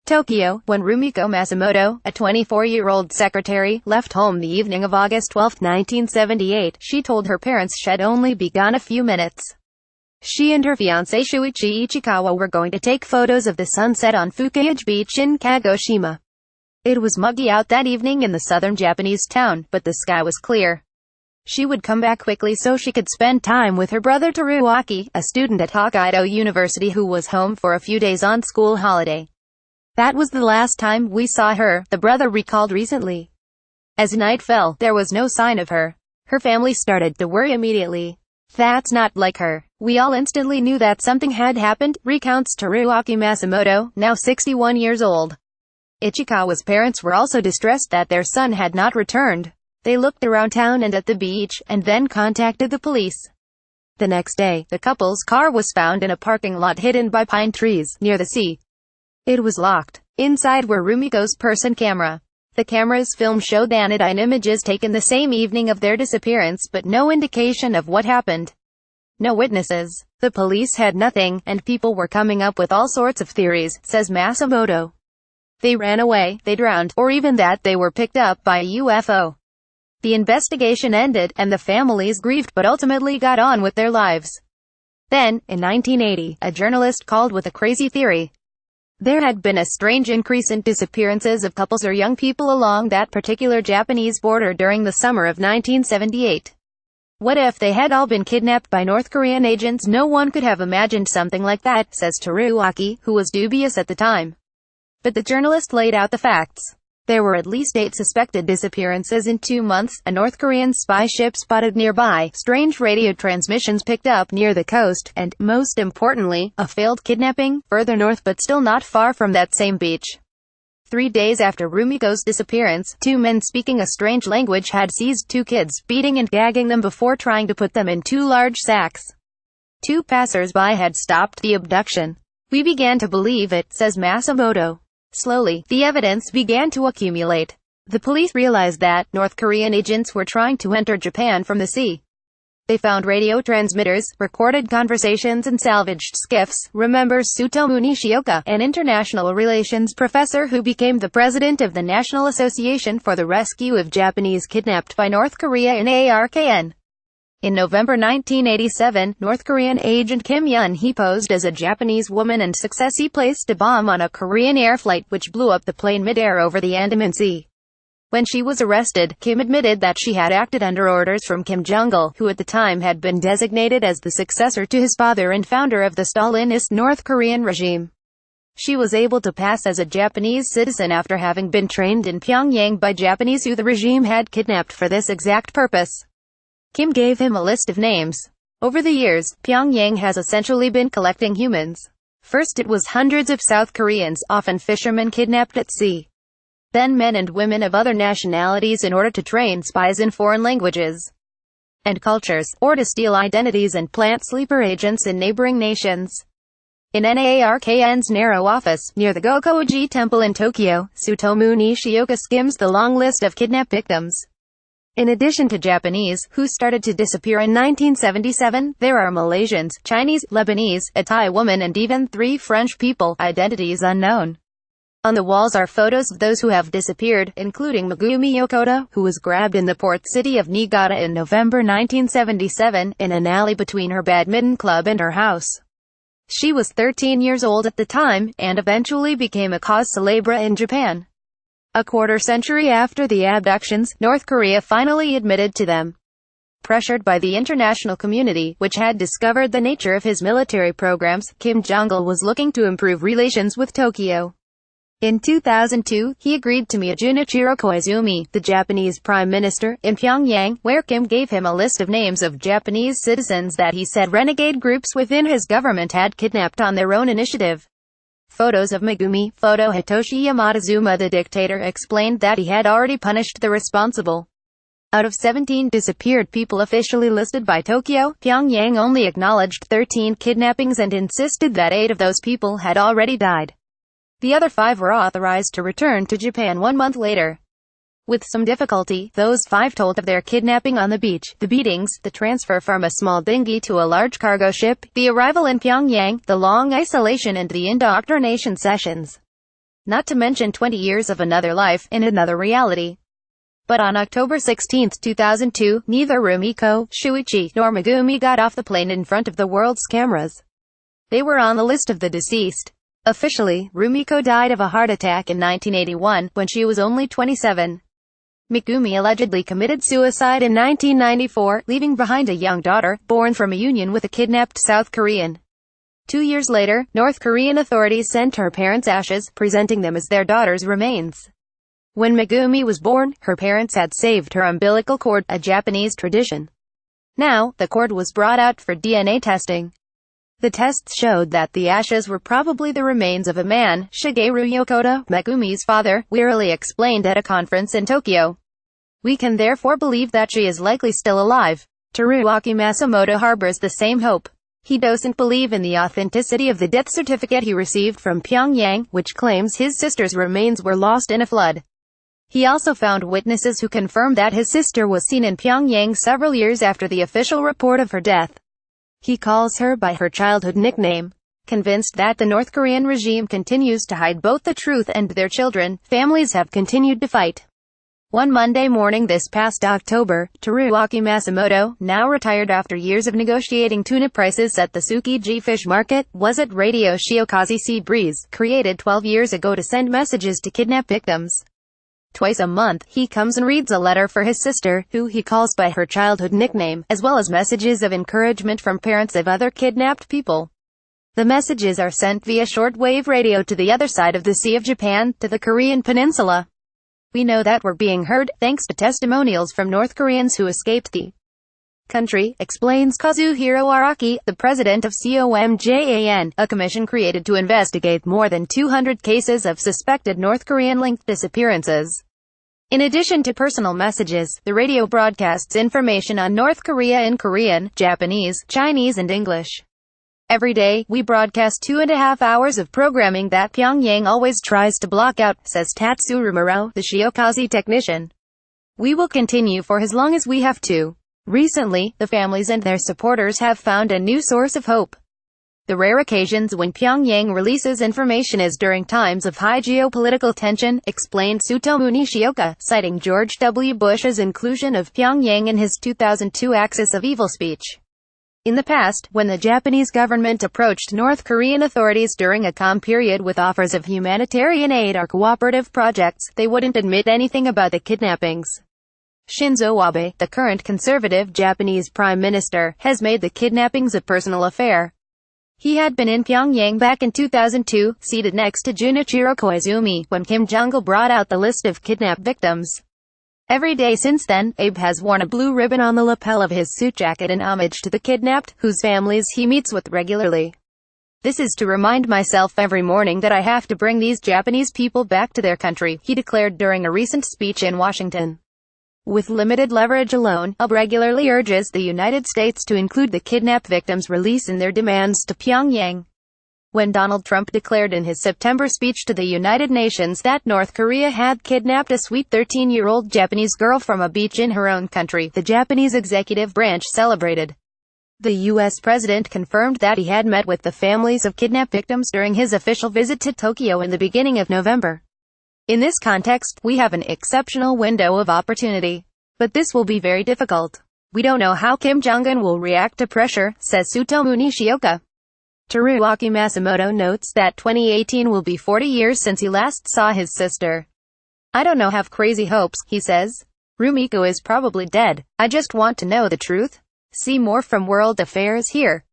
Tokyo, when Rumiko Masumoto, a 24-year-old secretary, left home the evening of August 12, 1978, she told her parents she'd only be gone a few minutes. She and her fiancé Shuichi Ichikawa were going to take photos of the sunset on Fukiage Beach in Kagoshima. It was muggy out that evening in the southern Japanese town, but the sky was clear. She would come back quickly so she could spend time with her brother Teruaki, a student at Hokkaido University who was home for a few days on school holiday. That was the last time we saw her, the brother recalled recently. As night fell, there was no sign of her. Her family started to worry immediately. That's not like her. We all instantly knew that something had happened, recounts Teruaki Masumoto, now 61 years old. Ichikawa's parents were also distressed that their son had not returned. They looked around town and at the beach, and then contacted the police. The next day, the couple's car was found in a parking lot hidden by pine trees, near the sea. It was locked. Inside were Rumiko's purse and camera. The camera's film showed anodyne images taken the same evening of their disappearance, but no indication of what happened. No witnesses. The police had nothing, and people were coming up with all sorts of theories, says Masumoto. They ran away, they drowned, or even that they were picked up by a UFO. The investigation ended, and the families grieved but ultimately got on with their lives. Then, in 1980, a journalist called with a crazy theory. There had been a strange increase in disappearances of couples or young people along that particular Japanese border during the summer of 1978. What if they had all been kidnapped by North Korean agents? No one could have imagined something like that, says Teruaki, who was dubious at the time. But the journalist laid out the facts. There were at least 8 suspected disappearances in 2 months, a North Korean spy ship spotted nearby, strange radio transmissions picked up near the coast, and, most importantly, a failed kidnapping, further north but still not far from that same beach. 3 days after Rumiko's disappearance, 2 men speaking a strange language had seized 2 kids, beating and gagging them before trying to put them in 2 large sacks. 2 passers-by had stopped the abduction. We began to believe it, says Masumoto. Slowly, the evidence began to accumulate. The police realized that North Korean agents were trying to enter Japan from the sea. They found radio transmitters, recorded conversations and salvaged skiffs, remembers Tsutomu Nishioka, an international relations professor who became the president of the National Association for the Rescue of Japanese Kidnapped by North Korea in ARKN. In November 1987, North Korean agent Kim Yun-hee posed as a Japanese woman and successfully placed a bomb on a Korean air flight which blew up the plane mid-air over the Andaman Sea. When she was arrested, Kim admitted that she had acted under orders from Kim Jong-il, who at the time had been designated as the successor to his father and founder of the Stalinist North Korean regime. She was able to pass as a Japanese citizen after having been trained in Pyongyang by Japanese who the regime had kidnapped for this exact purpose. Kim gave him a list of names. Over the years, Pyongyang has essentially been collecting humans. First it was hundreds of South Koreans, often fishermen kidnapped at sea. Then men and women of other nationalities in order to train spies in foreign languages and cultures, or to steal identities and plant sleeper agents in neighboring nations. In NARKN's narrow office, near the Gokoji Temple in Tokyo, Tsutomu Nishioka skims the long list of kidnapped victims. In addition to Japanese, who started to disappear in 1977, there are Malaysians, Chinese, Lebanese, a Thai woman and even 3 French people, identities unknown. On the walls are photos of those who have disappeared, including Megumi Yokota, who was grabbed in the port city of Niigata in November 1977, in an alley between her badminton club and her house. She was 13 years old at the time, and eventually became a cause célèbre in Japan. A quarter-century after the abductions, North Korea finally admitted to them. Pressured by the international community, which had discovered the nature of his military programs, Kim Jong-il was looking to improve relations with Tokyo. In 2002, he agreed to meet Junichiro Koizumi, the Japanese prime minister, in Pyongyang, where Kim gave him a list of names of Japanese citizens that he said renegade groups within his government had kidnapped on their own initiative. Photos of Megumi, photo Hitoshi Yamadazuma the dictator explained that he had already punished the responsible. Out of 17 disappeared people officially listed by Tokyo, Pyongyang only acknowledged 13 kidnappings and insisted that 8 of those people had already died. The other 5 were authorized to return to Japan 1 month later. With some difficulty, those 5 told of their kidnapping on the beach, the beatings, the transfer from a small dinghy to a large cargo ship, the arrival in Pyongyang, the long isolation and the indoctrination sessions. not to mention 20 years of another life, in another reality. But on October 16, 2002, neither Rumiko, Shuichi, nor Megumi got off the plane in front of the world's cameras. They were on the list of the deceased. Officially, Rumiko died of a heart attack in 1981, when she was only 27. Megumi allegedly committed suicide in 1994, leaving behind a young daughter, born from a union with a kidnapped South Korean. 2 years later, North Korean authorities sent her parents ashes, presenting them as their daughter's remains. When Megumi was born, her parents had saved her umbilical cord, a Japanese tradition. Now, the cord was brought out for DNA testing. The tests showed that the ashes were probably the remains of a man, Shigeru Yokota, Megumi's father, wearily explained at a conference in Tokyo. We can therefore believe that she is likely still alive. Teruaki Masumoto harbors the same hope. He doesn't believe in the authenticity of the death certificate he received from Pyongyang, which claims his sister's remains were lost in a flood. He also found witnesses who confirmed that his sister was seen in Pyongyang several years after the official report of her death. He calls her by her childhood nickname. Convinced that the North Korean regime continues to hide both the truth and their children, families have continued to fight. One Monday morning this past October, Teruaki Masumoto, now retired after years of negotiating tuna prices at the Tsukiji fish market, was at Radio Shiokaze Sea Breeze, created 12 years ago to send messages to kidnap victims. Twice a month, he comes and reads a letter for his sister, who he calls by her childhood nickname, as well as messages of encouragement from parents of other kidnapped people. The messages are sent via shortwave radio to the other side of the Sea of Japan, to the Korean peninsula. We know that we're being heard, thanks to testimonials from North Koreans who escaped the country, explains Kazuhiro Araki, the president of COMJAN, a commission created to investigate more than 200 cases of suspected North Korean-linked disappearances. In addition to personal messages, the radio broadcasts information on North Korea in Korean, Japanese, Chinese and English. Every day, we broadcast 2.5 hours of programming that Pyongyang always tries to block out, says Tatsuru Muro, the Shiokaze technician. We will continue for as long as we have to. Recently, the families and their supporters have found a new source of hope. The rare occasions when Pyongyang releases information is during times of high geopolitical tension, explained Tsutomu Nishioka, citing George W. Bush's inclusion of Pyongyang in his 2002 Axis of Evil speech. In the past, when the Japanese government approached North Korean authorities during a calm period with offers of humanitarian aid or cooperative projects, they wouldn't admit anything about the kidnappings. Shinzo Abe, the current conservative Japanese prime minister, has made the kidnappings a personal affair. He had been in Pyongyang back in 2002, seated next to Junichiro Koizumi, when Kim Jong-il brought out the list of kidnapped victims. Every day since then, Abe has worn a blue ribbon on the lapel of his suit jacket in homage to the kidnapped, whose families he meets with regularly. This is to remind myself every morning that I have to bring these Japanese people back to their country, he declared during a recent speech in Washington. With limited leverage alone, Abe regularly urges the United States to include the kidnapped victims' release in their demands to Pyongyang. When Donald Trump declared in his September speech to the United Nations that North Korea had kidnapped a sweet 13-year-old Japanese girl from a beach in her own country, the Japanese executive branch celebrated. The U.S. president confirmed that he had met with the families of kidnapped victims during his official visit to Tokyo in the beginning of November. In this context, we have an exceptional window of opportunity. But this will be very difficult. We don't know how Kim Jong-un will react to pressure, says Tsutomu Nishioka. Teruaki Masumoto notes that 2018 will be 40 years since he last saw his sister. I don't know, have crazy hopes, he says. Rumiko is probably dead. I just want to know the truth. See more from World Affairs here.